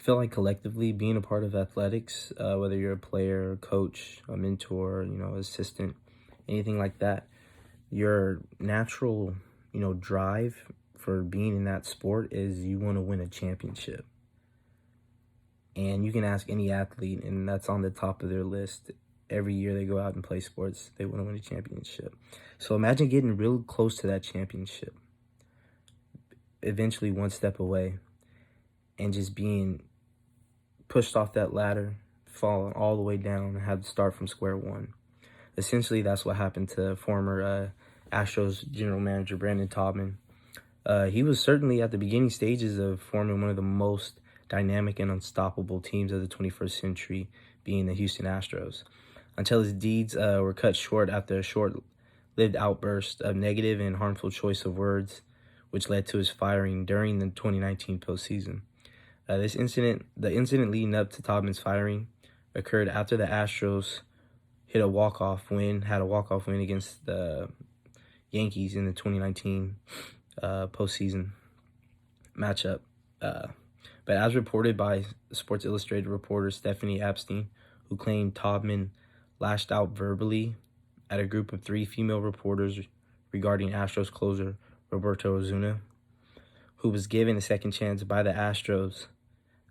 I feel like collectively being a part of athletics, whether you're a player, coach, a mentor, assistant, anything like that, your natural, drive for being in that sport is you want to win a championship. And you can ask any athlete, and that's on the top of their list. Every year they go out and play sports, they want to win a championship. So imagine getting real close to that championship, eventually one step away, and just being pushed off that ladder, falling all the way down, and have to start from square one. Essentially, that's what happened to former Astros general manager Brandon Taubman. He was certainly at the beginning stages of forming one of the most dynamic and unstoppable teams of the 21st century, being the Houston Astros, until his deeds were cut short after a short-lived outburst of negative and harmful choice of words, which led to his firing during the 2019 postseason. The incident leading up to Taubman's firing occurred after the Astros had a walk-off win against the Yankees in the 2019 postseason matchup. But as reported by Sports Illustrated reporter Stephanie Epstein, who claimed Taubman lashed out verbally at a group of 3 female reporters regarding Astros closer Roberto Osuna, who was given a second chance by the Astros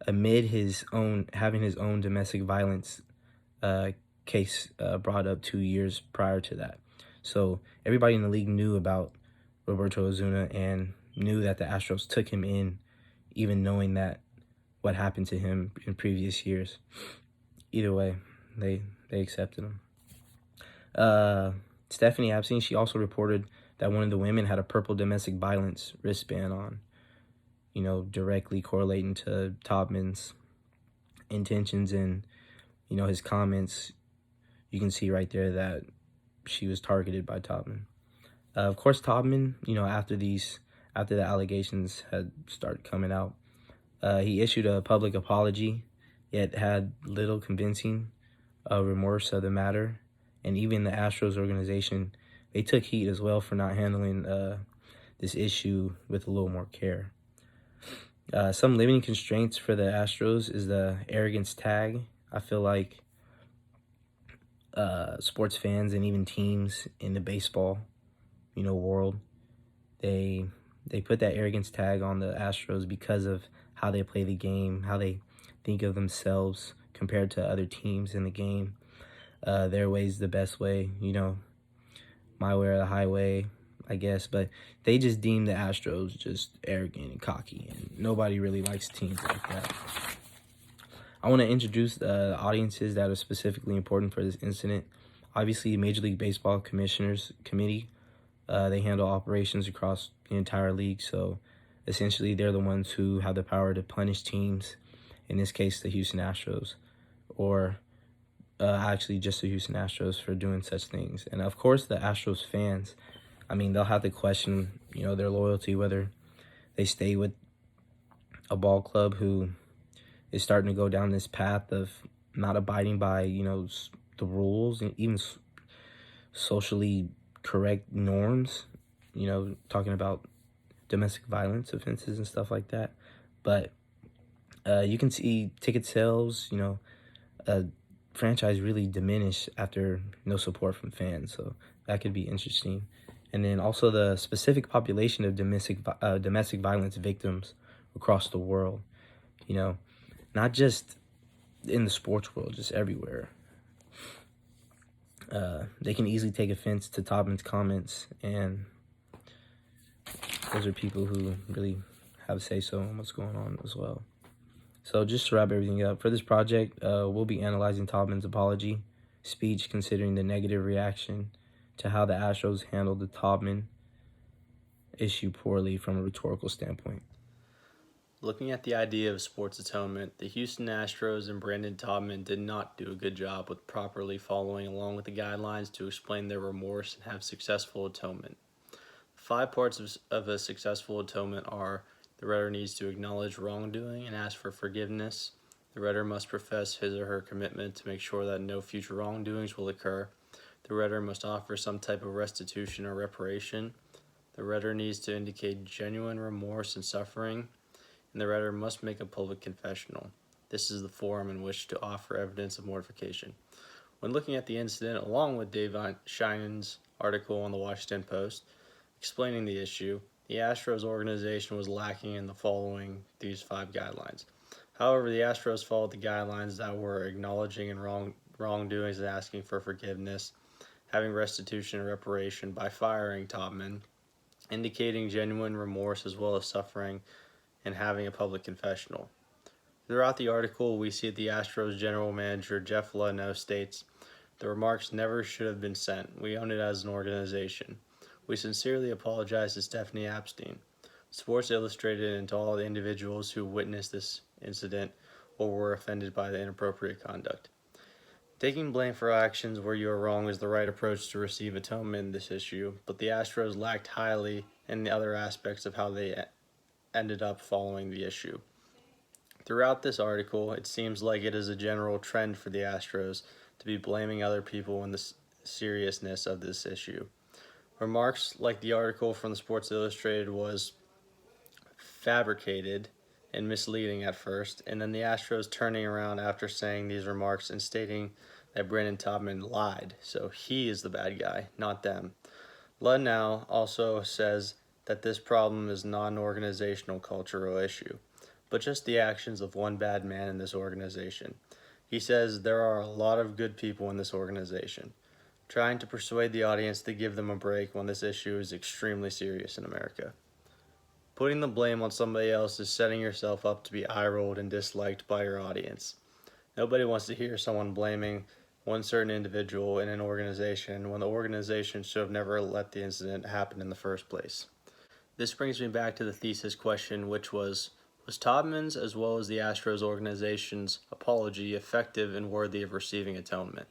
amid having his own domestic violence case brought up 2 years prior to that. So everybody in the league knew about Roberto Osuna and knew that the Astros took him in, even knowing that what happened to him in previous years. Either way, they accepted him. Stephanie Epstein, she also reported that one of the women had a purple domestic violence wristband on, directly correlating to Taubman's intentions and, his comments. You can see right there that she was targeted by Taubman. Of course, Taubman, after the allegations had started coming out, he issued a public apology, yet had little convincing remorse of the matter. And even the Astros organization, they took heat as well for not handling this issue with a little more care. Some limiting constraints for the Astros is the arrogance tag. I feel like sports fans and even teams in the baseball, world, they put that arrogance tag on the Astros because of how they play the game, how they think of themselves compared to other teams in the game. Their way's the best way, my way or the highway, I guess. But they just deem the Astros just arrogant and cocky, and nobody really likes teams like that. I want to introduce the audiences that are specifically important for this incident. Obviously, Major League Baseball Commissioners Committee, they handle operations across the entire league, so essentially they're the ones who have the power to punish teams, in this case the Houston Astros, or actually just the Houston Astros, for doing such things. And of course the Astros fans, they'll have to question, their loyalty, whether they stay with a ball club who is starting to go down this path of not abiding by, the rules and even socially correct norms, talking about domestic violence offenses and stuff like that. But you can see ticket sales, a franchise really diminish after no support from fans. So that could be interesting. And then also the specific population of domestic violence victims across the world, not just in the sports world, just everywhere. They can easily take offense to Taubman's comments, and those are people who really have a say-so on what's going on as well. So just to wrap everything up, for this project, we'll be analyzing Taubman's apology speech, considering the negative reaction to how the Astros handled the Taubman issue poorly from a rhetorical standpoint. Looking at the idea of sports atonement, the Houston Astros and Brandon Taubman did not do a good job with properly following along with the guidelines to explain their remorse and have successful atonement. The 5 parts of a successful atonement are: the redder needs to acknowledge wrongdoing and ask for forgiveness. The redder must profess his or her commitment to make sure that no future wrongdoings will occur. The redder must offer some type of restitution or reparation. The redder needs to indicate genuine remorse and suffering. and the redder must make a public confessional. This is the forum in which to offer evidence of mortification. When looking at the incident, along with Dave Sheinen's article on the Washington Post explaining the issue, the Astros organization was lacking in the following these 5 guidelines. However, the Astros followed the guidelines that were acknowledging wrongdoings and asking for forgiveness, having restitution and reparation by firing Topman, indicating genuine remorse as well as suffering, and having a public confessional. Throughout the article, we see the Astros general manager Jeff Luhnow states, "The remarks never should have been sent. We own it as an organization. We sincerely apologize to Stephanie Epstein, Sports Illustrated, and to all the individuals who witnessed this incident or were offended by the inappropriate conduct. Taking blame for actions where you are wrong is the right approach to receive atonement in this issue, but the Astros lacked highly in the other aspects of how they ended up following the issue." Throughout this article, it seems like it is a general trend for the Astros to be blaming other people in the seriousness of this issue. Remarks like the article from the Sports Illustrated was fabricated and misleading at first, and then the Astros turning around after saying these remarks and stating that Brandon Topman lied, so he is the bad guy, not them. Luhnow also says that this problem is not an organizational cultural issue, but just the actions of one bad man in this organization. He says there are a lot of good people in this organization, trying to persuade the audience to give them a break when this issue is extremely serious in America. Putting the blame on somebody else is setting yourself up to be eye-rolled and disliked by your audience. Nobody wants to hear someone blaming one certain individual in an organization when the organization should have never let the incident happen in the first place. This brings me back to the thesis question, which was Todman's as well as the Astros organization's apology effective and worthy of receiving atonement?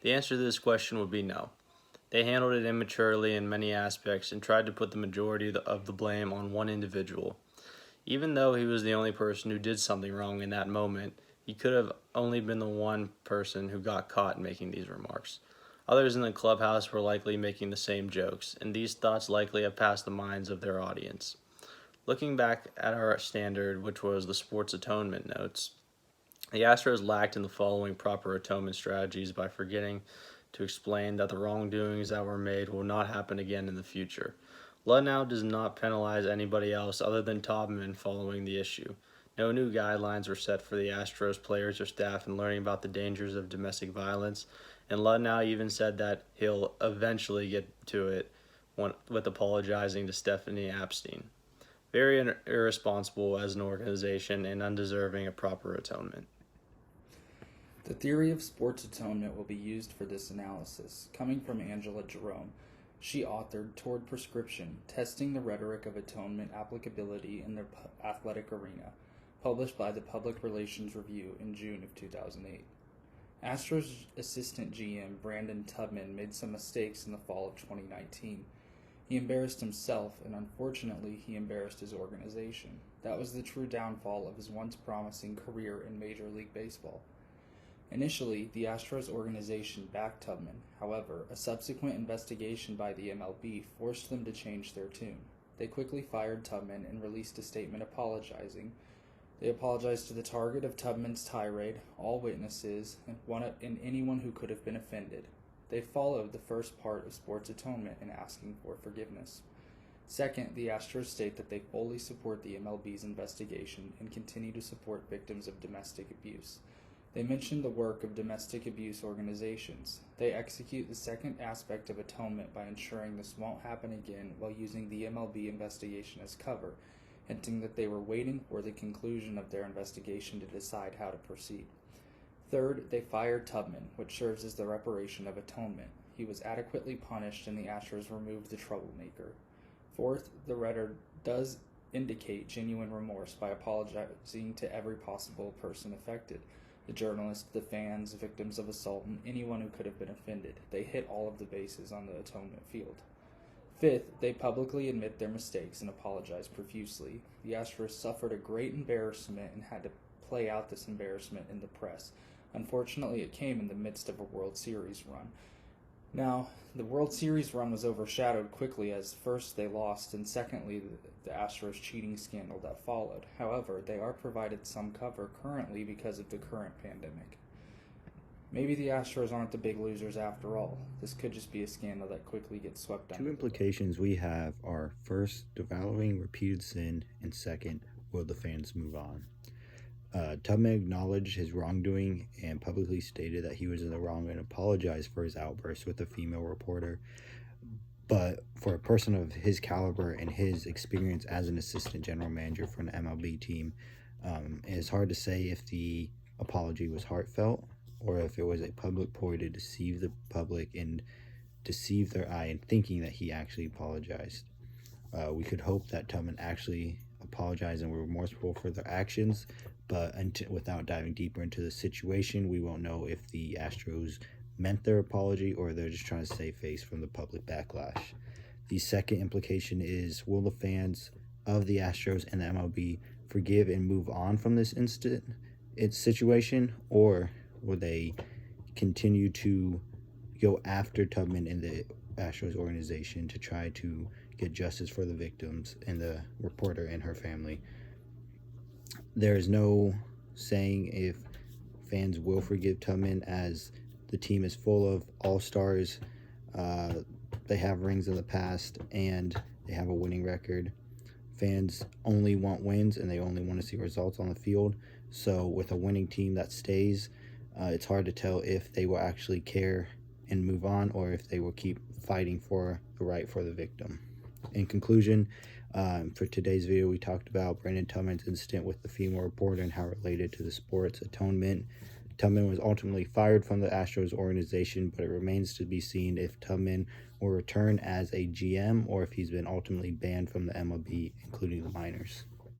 The answer to this question would be no. They handled it immaturely in many aspects and tried to put the majority of the blame on one individual. Even though he was the only person who did something wrong in that moment, he could have only been the one person who got caught making these remarks. Others in the clubhouse were likely making the same jokes, and these thoughts likely have passed the minds of their audience. Looking back at our standard, which was the sports atonement notes, the Astros lacked in the following proper atonement strategies by forgetting to explain that the wrongdoings that were made will not happen again in the future. Luhnow does not penalize anybody else other than Topman following the issue. No new guidelines were set for the Astros players or staff in learning about the dangers of domestic violence, and Luhnow even said that he'll eventually get to it with apologizing to Stephanie Epstein. Very irresponsible as an organization and undeserving of proper atonement. The theory of sports atonement will be used for this analysis, coming from Angela Jerome. She authored Toward Prescription, Testing the Rhetoric of Atonement Applicability in the Athletic Arena, published by the Public Relations Review in June of 2008. Astros assistant GM Brandon Tubman made some mistakes in the fall of 2019. He embarrassed himself, and unfortunately, he embarrassed his organization. That was the true downfall of his once promising career in Major League Baseball. Initially, the Astros organization backed Tubman. However, a subsequent investigation by the MLB forced them to change their tune. They quickly fired Tubman and released a statement apologizing. They apologized to the target of Tubman's tirade, all witnesses, and anyone who could have been offended. They followed the first part of sports atonement in asking for forgiveness. Second, the Astros state that they fully support the MLB's investigation and continue to support victims of domestic abuse. They mention the work of domestic abuse organizations. They execute the second aspect of atonement by ensuring this won't happen again while using the MLB investigation as cover, hinting that they were waiting for the conclusion of their investigation to decide how to proceed. Third, they fired Tubman, which serves as the reparation of atonement. He was adequately punished and the Astros removed the troublemaker. Fourth, the writer does indicate genuine remorse by apologizing to every possible person affected. The journalists, the fans, victims of assault, and anyone who could have been offended. They hit all of the bases on the atonement field. Fifth, they publicly admit their mistakes and apologize profusely. The Astros suffered a great embarrassment and had to play out this embarrassment in the press. Unfortunately, it came in the midst of a World Series run. Now, the World Series run was overshadowed quickly as first they lost and secondly the Astros cheating scandal that followed. However, they are provided some cover currently because of the current pandemic. Maybe the Astros aren't the big losers after all. This could just be a scandal that quickly gets swept under. Two implications we have are first, devaluing repeated sin, and second, will the fans move on? Tubman acknowledged his wrongdoing and publicly stated that he was in the wrong and apologized for his outburst with a female reporter. But for a person of his caliber and his experience as an assistant general manager for an MLB team, it's hard to say if the apology was heartfelt or if it was a public ploy to deceive the public and deceive their eye in thinking that he actually apologized. We could hope that Tubman actually apologized and were remorseful for their actions, but without diving deeper into the situation, we won't know if the Astros meant their apology or they're just trying to save face from the public backlash. The second implication is, will the fans of the Astros and the MLB forgive and move on from this situation, or will they continue to go after Tubman and the Astros organization to try to get justice for the victims and the reporter and her family? There is no saying if fans will forgive Tubman, as the team is full of all-stars. They have rings in the past and they have a winning record. Fans only want wins and they only want to see results on the field. So with a winning team that stays, it's hard to tell if they will actually care and move on or if they will keep fighting for the right for the victim. In conclusion, for today's video, we talked about Brandon Tubman's incident with the female reporter and how it related to the sports atonement. Tubman was ultimately fired from the Astros organization, but it remains to be seen if Tubman will return as a GM or if he's been ultimately banned from the MLB, including the minors.